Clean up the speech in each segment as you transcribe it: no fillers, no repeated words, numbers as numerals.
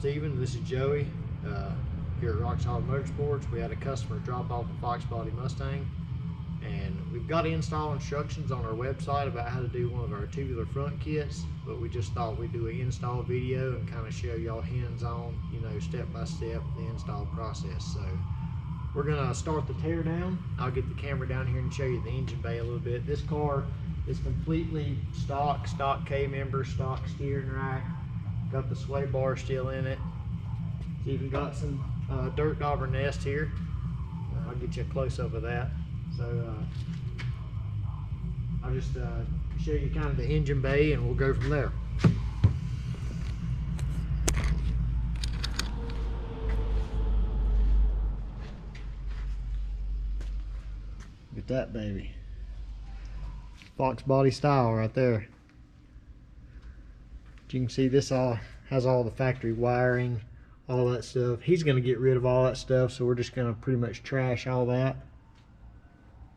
Steven, this is Joey here at Rock Solid Motorsports. We had a customer drop off a Foxbody Mustang, and we've got install instructions on our website about how to do one of our tubular front kits, but we just thought we'd do an install video and kind of show y'all hands-on, you know, step by step the install process. So we're gonna start the tear down. I'll get the camera down here and show you the engine bay a little bit. This car is completely stock K-member, stock steering rack. Got the sway bar still in it. It's even got some dirt dauber nest here. I'll get you a close-up of that. So I'll just show you kind of the engine bay and we'll go from there. Look at that baby. Foxbody style right there. You can see this all has all the factory wiring, all that stuff. He's going to get rid of all that stuff, so we're just going to pretty much trash all that.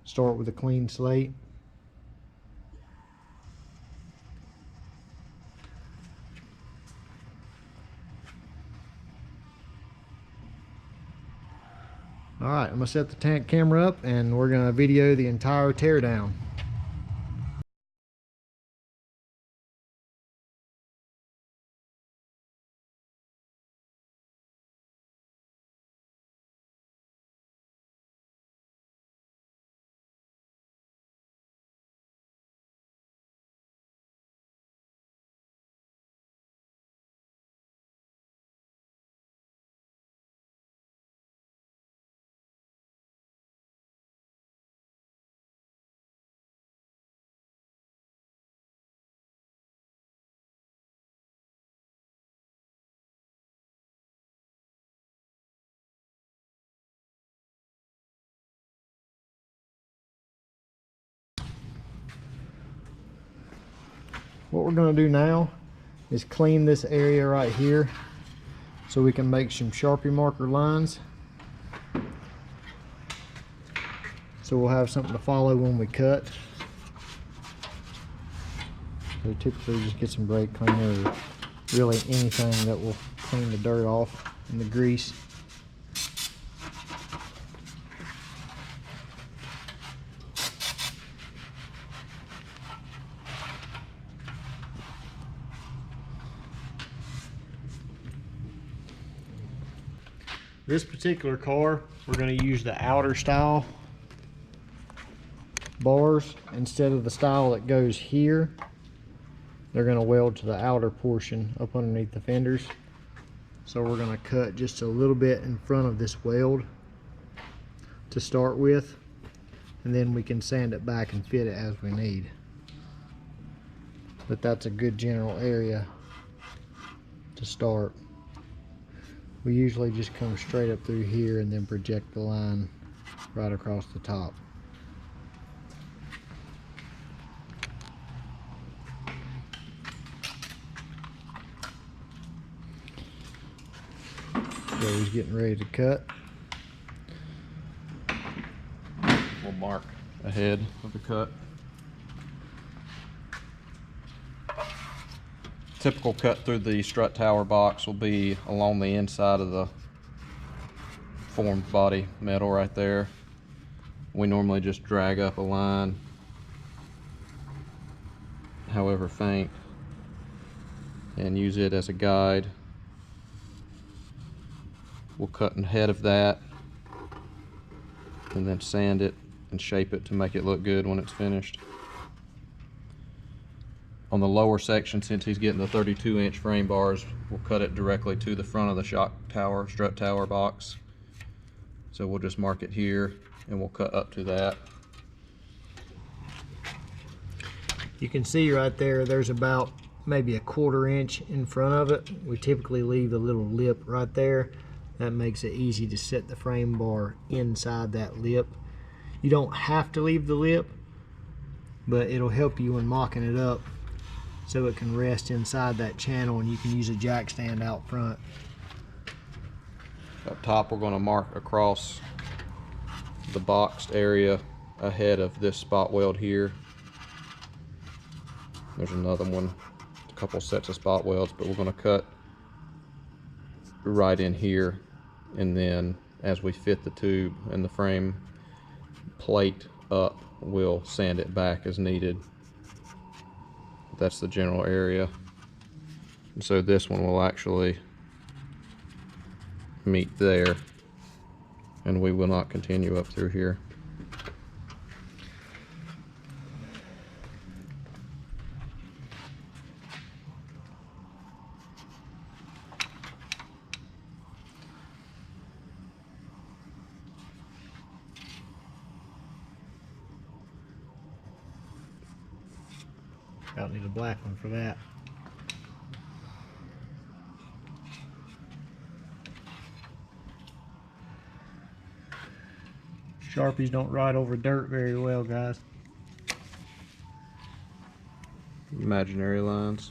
Start with a clean slate. Alright, I'm going to set the tank camera up and we're going to video the entire teardown. What we're going to do now is clean this area right here so we can make some Sharpie marker lines. So we'll have something to follow when we cut. So typically just get some brake cleaner or really anything that will clean the dirt off and the grease. This particular car, we're going to use the outer style bars instead of the style that goes here. They're going to weld to the outer portion up underneath the fenders. So we're going to cut just a little bit in front of this weld to start with, and then we can sand it back and fit it as we need. But that's a good general area to start. We usually just come straight up through here and then project the line right across the top. So he's getting ready to cut. We'll mark ahead of the cut. Typical cut through the strut tower box will be along the inside of the formed body metal right there. We normally just drag up a line, however faint, and use it as a guide. We'll cut ahead of that and then sand it and shape it to make it look good when it's finished. On the lower section, since he's getting the 32-inch frame bars, we'll cut it directly to the front of the strut tower box. So we'll just mark it here and we'll cut up to that. You can see right there, there's about maybe a 1/4 inch in front of it. We typically leave a little lip right there. That makes it easy to set the frame bar inside that lip. You don't have to leave the lip, but it'll help you when mocking it up, so it can rest inside that channel and you can use a jack stand out front. Up top, we're going to mark across the boxed area ahead of this spot weld here. There's another one, a couple sets of spot welds, but we're going to cut right in here, and then as we fit the tube and the frame plate up, we'll sand it back as needed. That's the general area. And so this one will actually meet there, and we will not continue up through here. I'll need a black one for that. Sharpies don't ride over dirt very well, guys. Imaginary lines.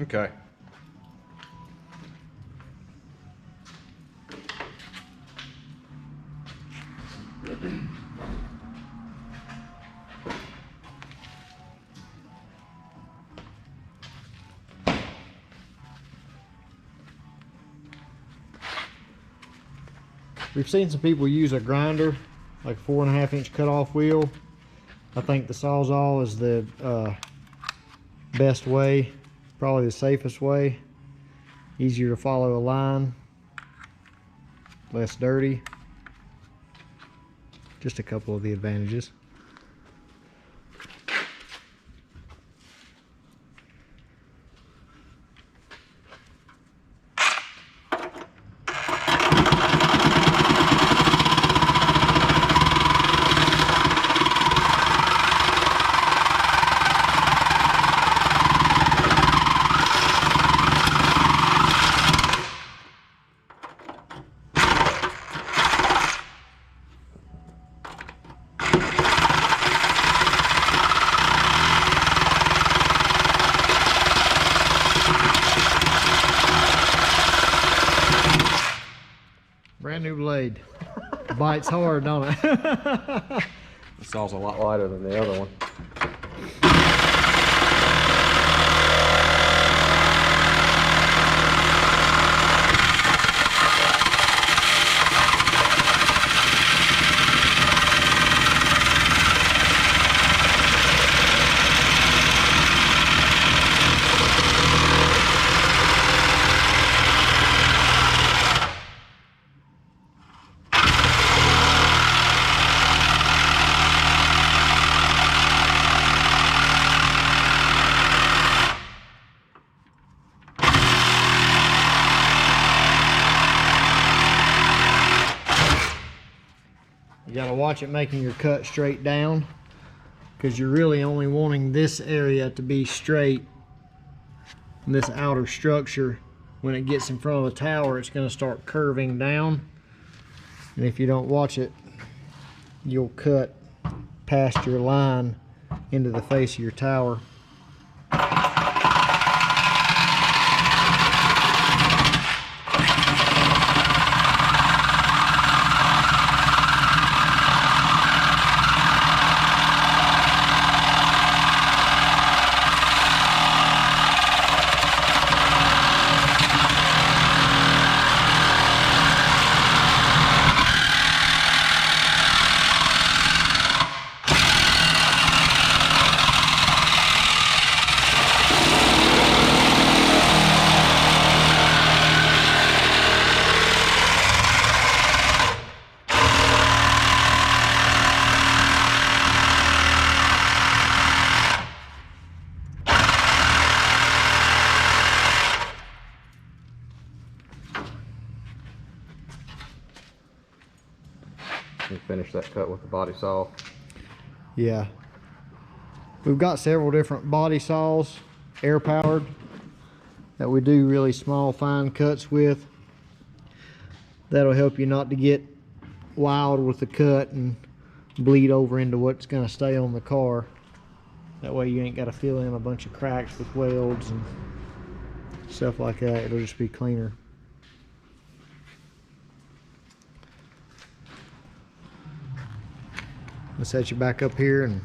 Okay. We've seen some people use a grinder, like a 4.5 inch cutoff wheel. I think the Sawzall is the best way, probably the safest way. Easier to follow a line, less dirty. Just a couple of the advantages. Brand new blade. Bites hard, don't it? The saw's a lot lighter than the other one. You gotta watch it making your cut straight down, because you're really only wanting this area to be straight. And this outer structure, when it gets in front of the tower, it's gonna start curving down. And if you don't watch it, you'll cut past your line into the face of your tower. You finish that cut with the body saw. Yeah. We've got several different body saws, air powered, that we do really small fine cuts with. That'll help you not to get wild with the cut and bleed over into what's going to stay on the car. That way you ain't got to fill in a bunch of cracks with welds and stuff like that. It'll just be cleaner. Let's set you back up here and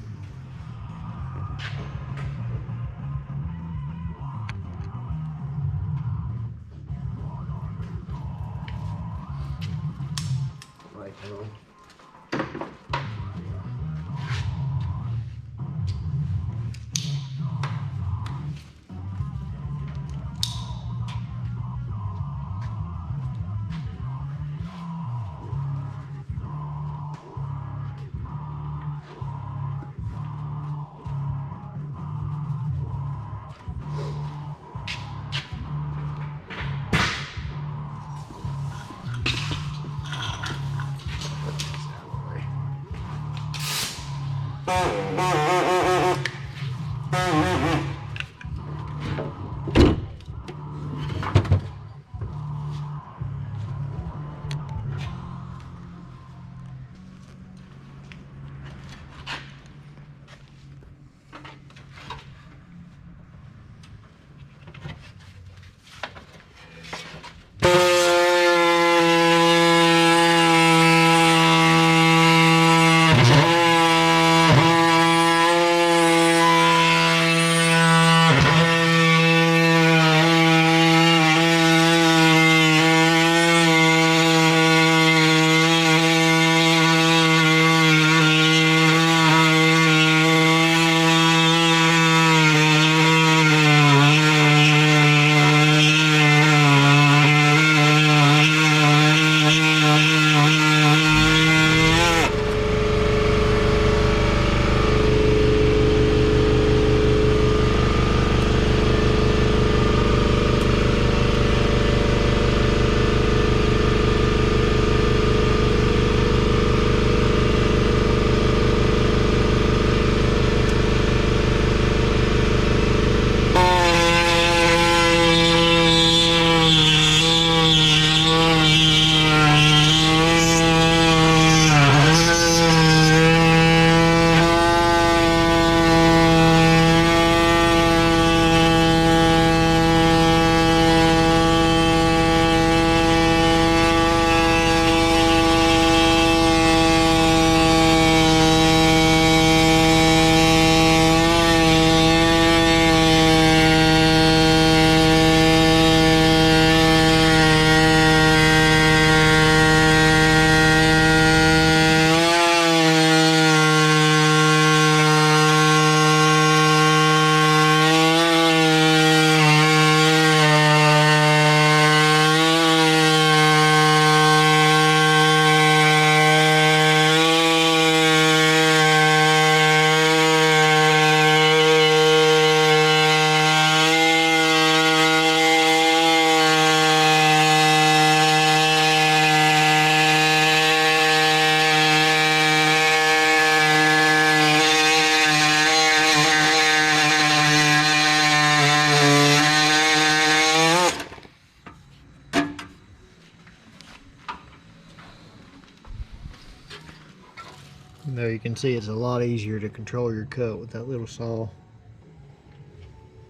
You can see it's a lot easier to control your cut with that little saw.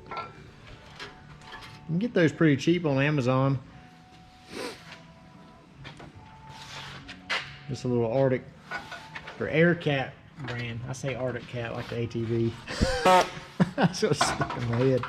You can get those pretty cheap on Amazon. Just a little Arctic or Aircat brand. I say Arctic Cat like the ATV. That's what's stuck in my head.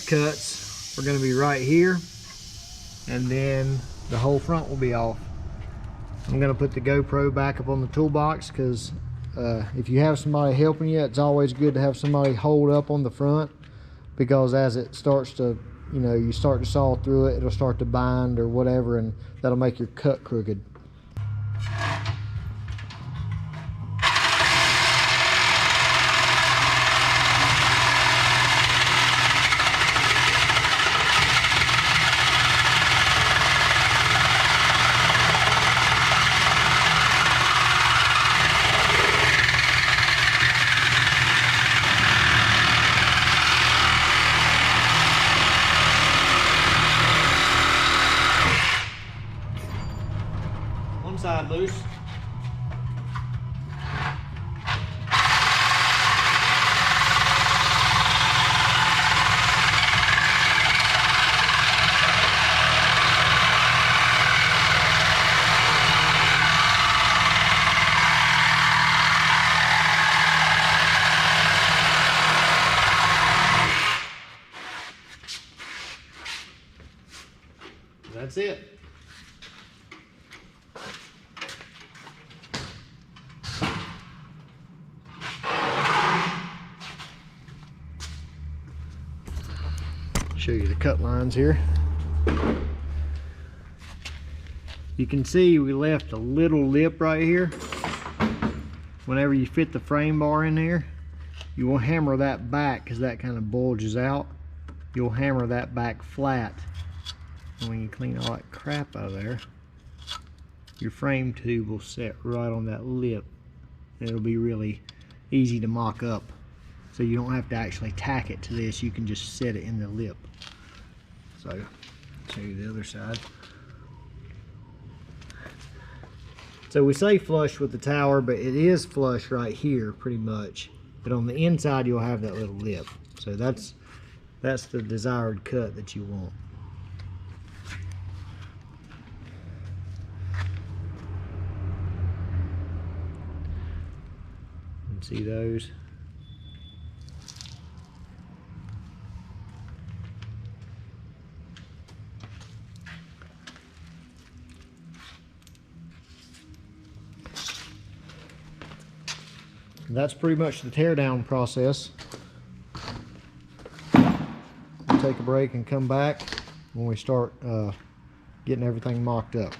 cuts are going to be right here, and then the whole front will be off. I'm going to put the GoPro back up on the toolbox because if you have somebody helping you, it's always good to have somebody hold up on the front, because as it starts to, you know, you start to saw through it, it'll start to bind or whatever, and that'll make your cut crooked. One side loose. That's it. Show you the cut lines here. You can see we left a little lip right here. Whenever you fit the frame bar in there, you will hammer that back because that kind of bulges out. You'll hammer that back flat. And when you clean all that crap out of there, your frame tube will set right on that lip. And it'll be really easy to mock up. So you don't have to actually tack it to this, you can just set it in the lip. So, I'll show you the other side. So we say flush with the tower, but it is flush right here pretty much. But on the inside you'll have that little lip. So that's the desired cut that you want. And see those? That's pretty much the teardown process. We'll take a break and come back when we start getting everything mocked up.